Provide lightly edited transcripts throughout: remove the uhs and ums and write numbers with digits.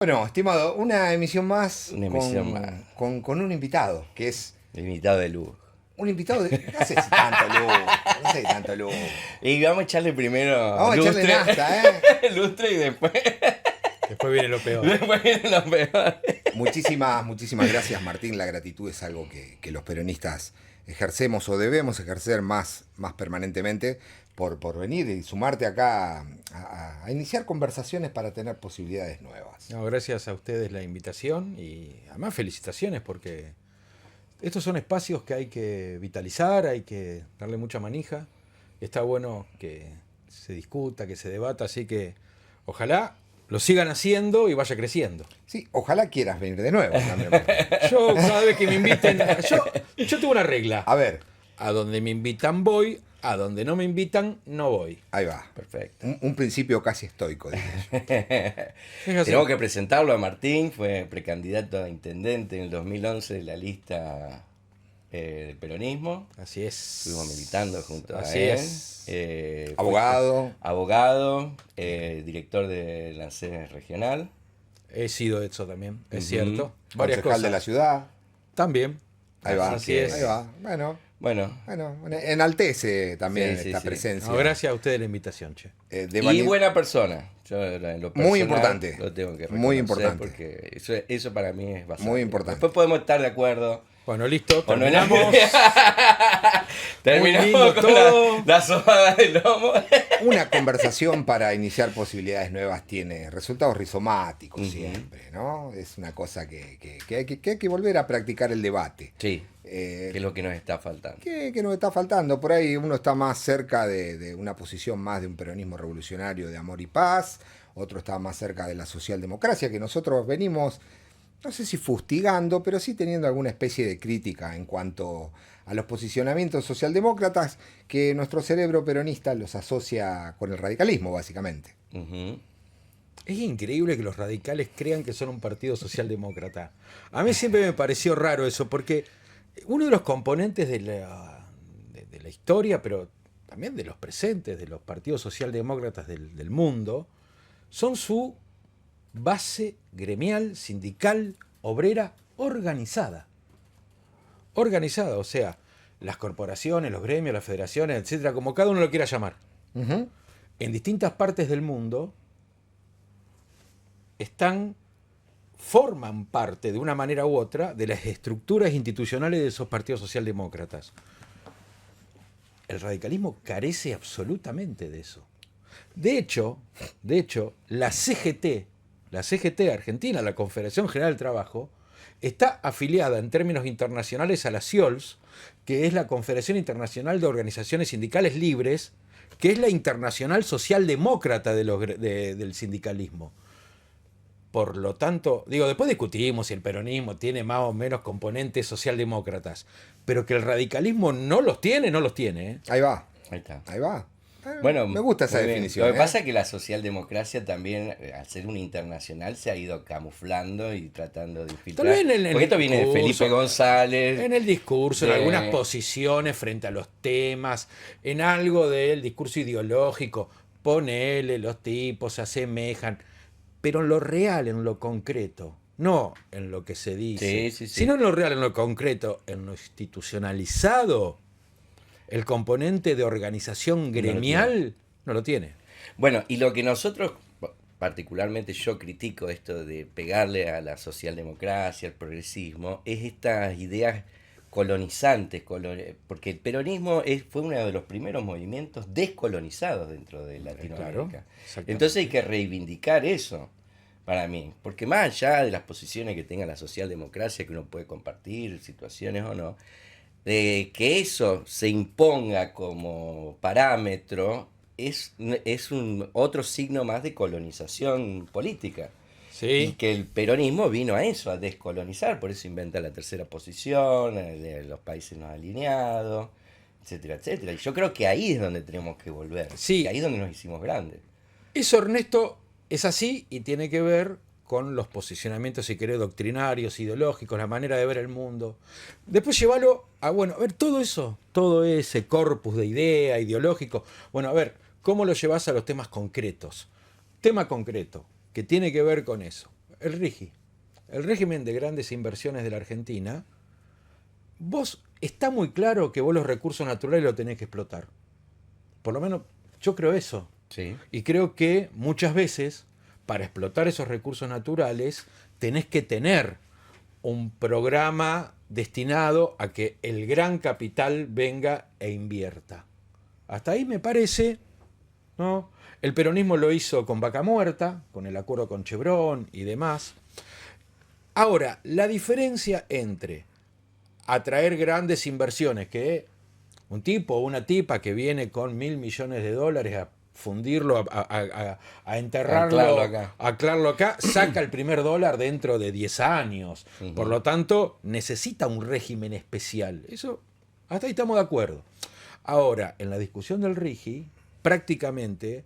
Bueno, estimado, una emisión más Una emisión más. con un invitado, que es Invitado de lujo. un invitado de... No sé si tanto lujo, no sé si tanto lujo. Y vamos a echarle primero Vamos a echarle lustre. nafta, ¿eh? Lustre y después, Después viene lo peor. después viene lo peor. Muchísimas gracias, Martín. La gratitud es algo que los peronistas ejercemos o debemos ejercer más permanentemente por venir y sumarte acá a iniciar conversaciones para tener posibilidades nuevas. No, gracias a ustedes la invitación y además felicitaciones porque estos son espacios que hay que vitalizar, hay que darle mucha manija. Está bueno que se discuta, que se debata, así que ojalá lo sigan haciendo y vaya creciendo. Sí, ojalá quieras venir de nuevo también, Martín. Yo cada vez que me inviten, yo tengo una regla. A ver, A donde me invitan voy, a donde no me invitan no voy. ahí va. Perfecto. Un principio casi estoico, diría yo. Es así. Tenemos que presentarlo a Martín, fue precandidato a intendente en el 2011 de la lista del peronismo. Así es. Estuvimos militando junto a Así él. es. Fue Abogado. abogado, director de la sede regional. He sido eso también, es Ujú. cierto. Varias Concejal cosas. de la ciudad. También. Ahí va. Así es. Ahí va. Bueno, Bueno, enaltece también Sí, esta sí. presencia. No, gracias a ustedes la invitación, che. De y vali- buena persona. Yo en lo personal Muy importante. lo tengo que reconocer Muy importante. porque eso para mí es bastante. Muy importante. Después podemos estar de acuerdo. Bueno, listo, O no terminamos. Terminamos lindo con todo. la sobada de lomo. Una conversación para iniciar posibilidades nuevas tiene resultados rizomáticos Ujú. siempre, ¿no? Es una cosa que hay que volver a practicar el debate. Sí, Eh, que es lo que nos está faltando. que nos está faltando. Por ahí uno está más cerca de una posición más de un peronismo revolucionario de amor y paz, otro está más cerca de la socialdemocracia, que nosotros venimos, no sé si fustigando, pero sí teniendo alguna especie de crítica en cuanto a los posicionamientos socialdemócratas que nuestro cerebro peronista los asocia con el radicalismo, básicamente. Ujú. Es increíble que los radicales crean que son un partido socialdemócrata. A mí siempre me pareció raro eso, porque uno de los componentes de la historia, pero también de los presentes, de los partidos socialdemócratas del mundo, son su base gremial, sindical, obrera, organizada. Organizada, o sea, las corporaciones, los gremios, las federaciones, etcétera, como cada uno lo quiera llamar. Ujú. En distintas partes del mundo forman parte de una manera u otra de las estructuras institucionales de esos partidos socialdemócratas. El radicalismo carece absolutamente de eso. De hecho, la CGT Argentina, la Confederación General del Trabajo, está afiliada en términos internacionales a la CIOLS, que es la Confederación Internacional de Organizaciones Sindicales Libres, que es la internacional socialdemócrata del sindicalismo. Por lo tanto, después discutimos si el peronismo tiene más o menos componentes socialdemócratas, pero que el radicalismo no los tiene, no los tiene. ¿Eh? Ahí va, Ahí está. ahí va. Bueno, Me gusta esa muy bien. definición. Lo que ¿eh? pasa es que la socialdemocracia también, al ser una internacional, se ha ido camuflando y tratando de infiltrar. Tal vez en el Porque esto viene de discurso, Felipe González. En el discurso, en de- algunas posiciones frente a los temas, en algo del discurso ideológico, ponele, los tipos se asemejan, pero en lo real, en lo concreto, no en lo que se dice, Sí. sino en lo real, en lo concreto, en lo institucionalizado, el componente de organización gremial no lo tiene. Bueno, y lo que nosotros, particularmente yo critico esto de pegarle a la socialdemocracia, al progresismo, es estas ideas colonizantes, porque el peronismo fue uno de los primeros movimientos descolonizados dentro de Latinoamérica. exactamente. Entonces hay que reivindicar eso para mí, porque más allá de las posiciones que tenga la socialdemocracia, que uno puede compartir, situaciones o no, de que eso se imponga como parámetro es un otro signo más de colonización política. Y Sí, que el peronismo vino a eso, a descolonizar, por eso inventa la tercera posición, de los países no alineados, etcétera, etcétera. Y yo creo que ahí es donde tenemos que volver, Sí. que ahí es donde nos hicimos grandes. eso, Ernesto, es así y tiene que ver con los posicionamientos, si querés, doctrinarios, ideológicos, la manera de ver el mundo. Después llévalo a, bueno, a ver, todo ese corpus de idea ideológico. Bueno, a ver, ¿cómo lo llevas a los temas concretos? Tema concreto, que tiene que ver con eso. el RIGI, el régimen de grandes inversiones de la Argentina, está muy claro que vos los recursos naturales los tenés que explotar. Por lo menos yo creo eso. Sí. Y creo que muchas veces, para explotar esos recursos naturales, tenés que tener un programa destinado a que el gran capital venga e invierta. Hasta ahí me parece, ¿no? El peronismo lo hizo con Vaca Muerta, con el acuerdo con Chevron y demás. Ahora, la diferencia entre atraer grandes inversiones, que un tipo o una tipa que viene con $1.000 millones a fundirlo, a enterrarlo, Anclarlo acá. a anclarlo acá, saca el primer dólar dentro de 10 años. Por lo tanto, necesita un régimen especial. Eso, hasta ahí estamos de acuerdo. Ahora, en la discusión del RIGI, prácticamente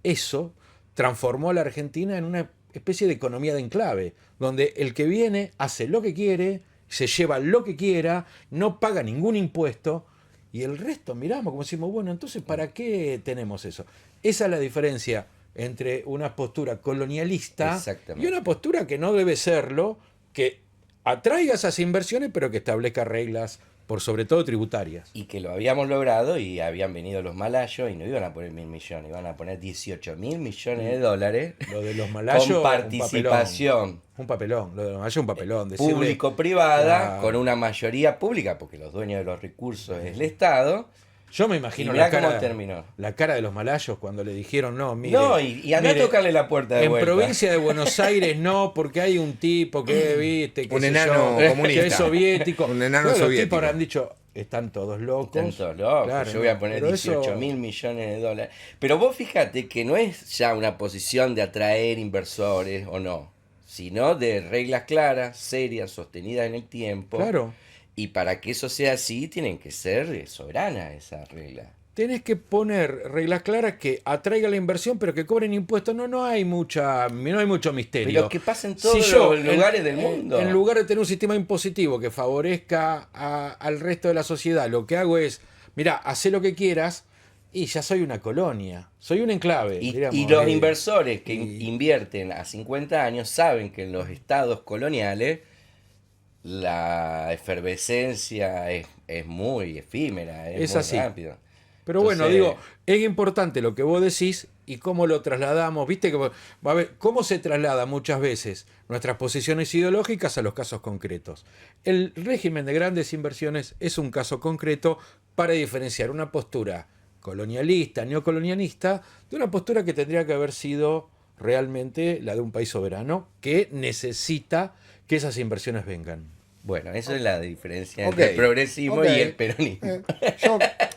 eso transformó a la Argentina en una especie de economía de enclave, donde el que viene hace lo que quiere, se lleva lo que quiera, no paga ningún impuesto, y el resto miramos como decimos, bueno, entonces ¿para qué tenemos eso? Esa es la diferencia entre una postura colonialista y una postura que no debe serlo, que atraiga esas inversiones, pero que establezca reglas, por sobre todo tributarias. Y que lo habíamos logrado y habían venido los malayos y no iban a poner 1.000 millones, iban a poner 18.000 millones de dólares. Lo de los malayos, con participación. Un papelón, lo de los malayos un papelón. Público-privada, con una mayoría pública, porque los dueños de los recursos es el Estado. Yo me imagino Y mirá cómo terminó. La cara de los malayos cuando le dijeron, no, mire. No, y andá a tocarle la puerta de vuelta. En provincia de Buenos Aires no, porque hay un tipo que, viste, que un enano comunista. Que es soviético. Un enano Los soviético. tipos habrán dicho, están todos locos. Están todos locos. Claro, yo voy a poner 18.000 millones de dólares. Pero vos fíjate que no es ya una posición de atraer inversores o no, sino de reglas claras, serias, sostenidas en el tiempo. Claro. Y para que eso sea así, tienen que ser soberanas esas reglas. Tenés que poner reglas claras que atraigan la inversión, pero que cobren impuestos. No hay mucho misterio. Pero que pasa en todos los lugares del mundo. En lugar de tener un sistema impositivo que favorezca al resto de la sociedad, lo que hago es, mira, hacé lo que quieras y ya soy una colonia, soy un enclave. Y los inversores que invierten a 50 años saben que en los estados coloniales la efervescencia es muy efímera, es muy así. rápido. Pero Entonces, bueno, digo, es importante lo que vos decís y cómo lo trasladamos. Viste que va a ver cómo se traslada muchas veces nuestras posiciones ideológicas a los casos concretos. El régimen de grandes inversiones es un caso concreto para diferenciar una postura colonialista, neocolonialista, de una postura que tendría que haber sido realmente la de un país soberano que necesita que esas inversiones vengan. Bueno, eso es la diferencia entre el progresismo y el peronismo.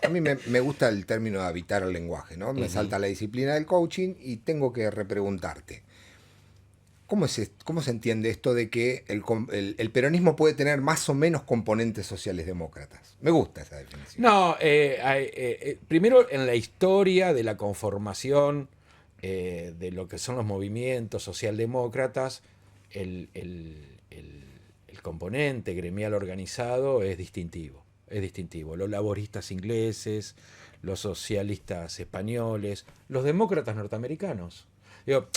A mí me gusta el término de habitar el lenguaje, ¿no? Me salta la disciplina del coaching y tengo que repreguntarte. ¿Cómo se entiende esto de que el peronismo puede tener más o menos componentes sociales demócratas? Me gusta esa definición. No, primero en la historia de la conformación de lo que son los movimientos socialdemócratas, el componente gremial organizado es distintivo. Los laboristas ingleses, los socialistas españoles, los demócratas norteamericanos. Digo,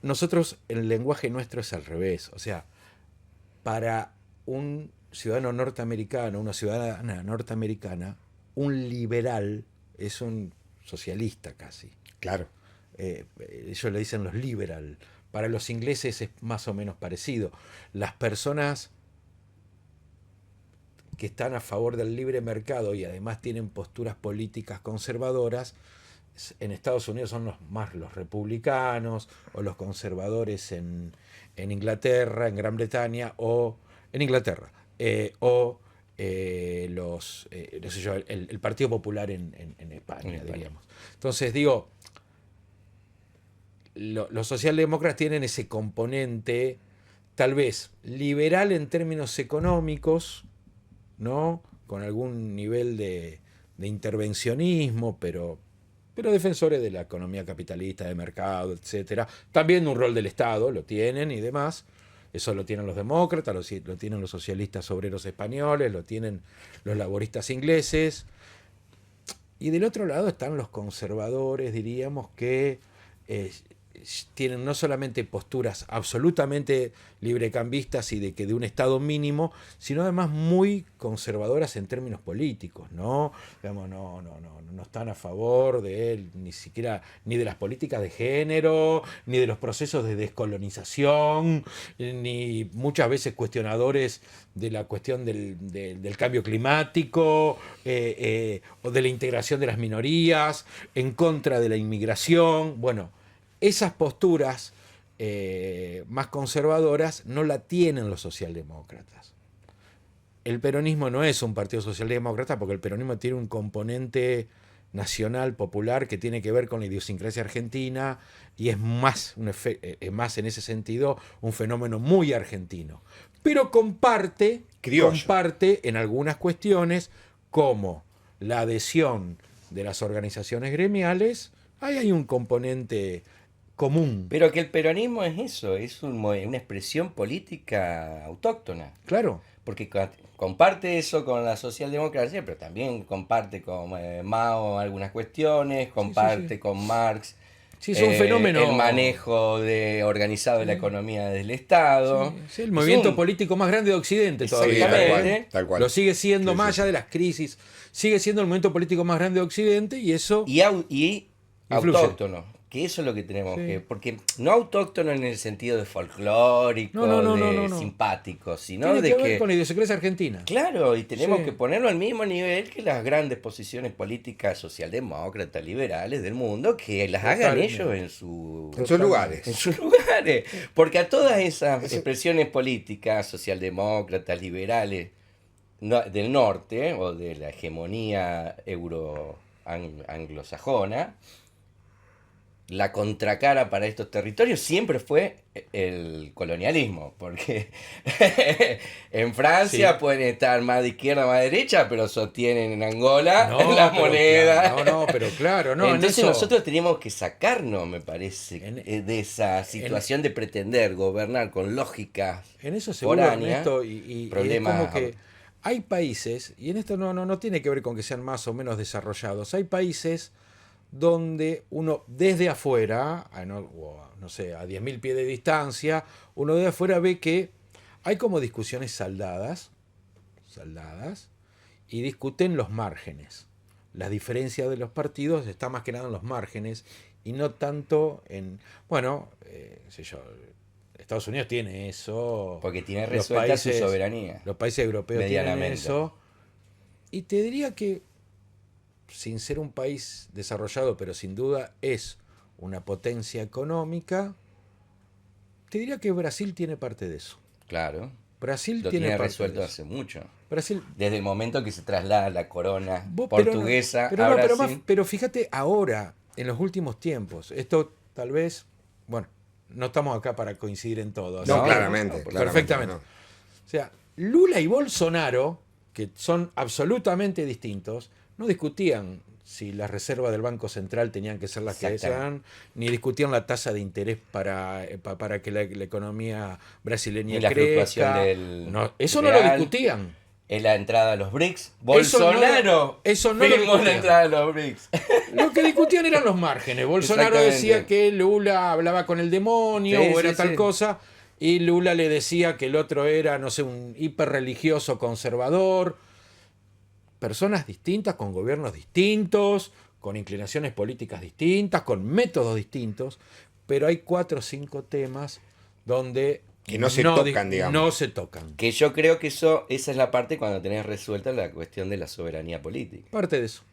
nosotros, el lenguaje nuestro es al revés. O sea, para un ciudadano norteamericano, una ciudadana norteamericana, un liberal es un socialista casi. Claro. Ellos le dicen los liberal. Para los ingleses es más o menos parecido. Las personas que están a favor del libre mercado y además tienen posturas políticas conservadoras, en Estados Unidos son más los republicanos o los conservadores en Inglaterra, en Gran Bretaña o en Inglaterra, el Partido Popular en España, diríamos. Entonces digo, los socialdemócratas tienen ese componente tal vez liberal en términos económicos, ¿no? Con algún nivel de intervencionismo, pero defensores de la economía capitalista, de mercado, etcétera. También un rol del Estado, lo tienen y demás. Eso lo tienen los demócratas, lo tienen los socialistas obreros españoles, lo tienen los laboristas ingleses. Y del otro lado están los conservadores, diríamos, que tienen no solamente posturas absolutamente librecambistas y de un Estado mínimo, sino además muy conservadoras en términos políticos, ¿no? Digamos, no están a favor de ni siquiera ni de las políticas de género, ni de los procesos de descolonización, ni muchas veces cuestionadores de la cuestión del cambio climático o de la integración de las minorías, en contra de la inmigración. Bueno, esas posturas más conservadoras no la tienen los socialdemócratas. El peronismo no es un partido socialdemócrata porque el peronismo tiene un componente nacional, popular, que tiene que ver con la idiosincrasia argentina y es más en ese sentido un fenómeno muy argentino. Pero comparte en algunas cuestiones como la adhesión de las organizaciones gremiales. Ahí hay un componente común. Pero que el peronismo es eso, es una expresión política autóctona. Claro. Porque comparte eso con la socialdemocracia, pero también comparte con Mao algunas cuestiones, comparte con Marx Sí, es un fenómeno. el manejo organizado de la economía del Estado. Sí, el movimiento político más grande de Occidente todavía. Exactamente. Tal cual. Lo sigue siendo, más allá de las crisis, sigue siendo el movimiento político más grande de Occidente y eso Y influye. autóctono. Que eso es lo que tenemos Sí. que... Porque no autóctono en el sentido de folclórico, de simpático, sino tiene de que ver que... con la idiosincrasia argentina. Claro, y tenemos Sí. que ponerlo al mismo nivel que las grandes posiciones políticas socialdemócratas, liberales del mundo, que las hagan Totalmente. ellos en sus lugares. en sus lugares. Porque a todas esas expresiones políticas socialdemócratas, liberales del norte o de la hegemonía anglosajona, la contracara para estos territorios siempre fue el colonialismo, porque en Francia Sí. pueden estar más de izquierda, más de derecha, pero sostienen en Angola No, la pero moneda. claro, pero claro, no. Entonces en eso, nosotros teníamos que sacarnos, me parece, de esa situación de pretender gobernar con lógicas en eso seguro, foráneas, Ernesto, y es problemas. como que hay países, y en esto no tiene que ver con que sean más o menos desarrollados, hay países donde uno desde afuera, no sé, a 10.000 pies de distancia, uno de afuera ve que hay como discusiones saldadas, y discuten los márgenes. La diferencia de los partidos está más que nada en los márgenes y no tanto en, qué sé yo, Estados Unidos tiene eso. Porque tiene los resuelta su soberanía. Los países europeos tienen Medianamente. eso. Y te diría que, sin ser un país desarrollado, pero sin duda es una potencia económica, te diría que Brasil tiene parte de eso. Claro. Brasil Lo tiene tiene parte resuelto de eso. hace mucho. Brasil, Desde el momento que se traslada la corona pero portuguesa pero, a no, Brasil. pero fíjate ahora, en los últimos tiempos, esto tal vez, no estamos acá para coincidir en todo. No, ¿sí? claramente. Perfectamente. No. O sea, Lula y Bolsonaro, que son absolutamente distintos, no discutían si las reservas del Banco Central tenían que ser las que sean, ni discutían la tasa de interés para que la economía brasileña Ni la crezca. fluctuación del Eso real. no lo discutían. En la entrada a los BRICS. Bolsonaro eso no lo firmó la discutían. entrada a los BRICS. Lo que discutían eran los márgenes. Bolsonaro decía Exactamente. que Lula hablaba con el demonio Sí, o era sí, tal sí. cosa, y Lula le decía que el otro era, no sé, un hiperreligioso conservador. Personas distintas, con gobiernos distintos, con inclinaciones políticas distintas, con métodos distintos, pero hay 4 o 5 temas donde Que no se tocan, digamos. No se tocan. Que yo creo que esa es la parte cuando tenés resuelta la cuestión de la soberanía política. Parte de eso.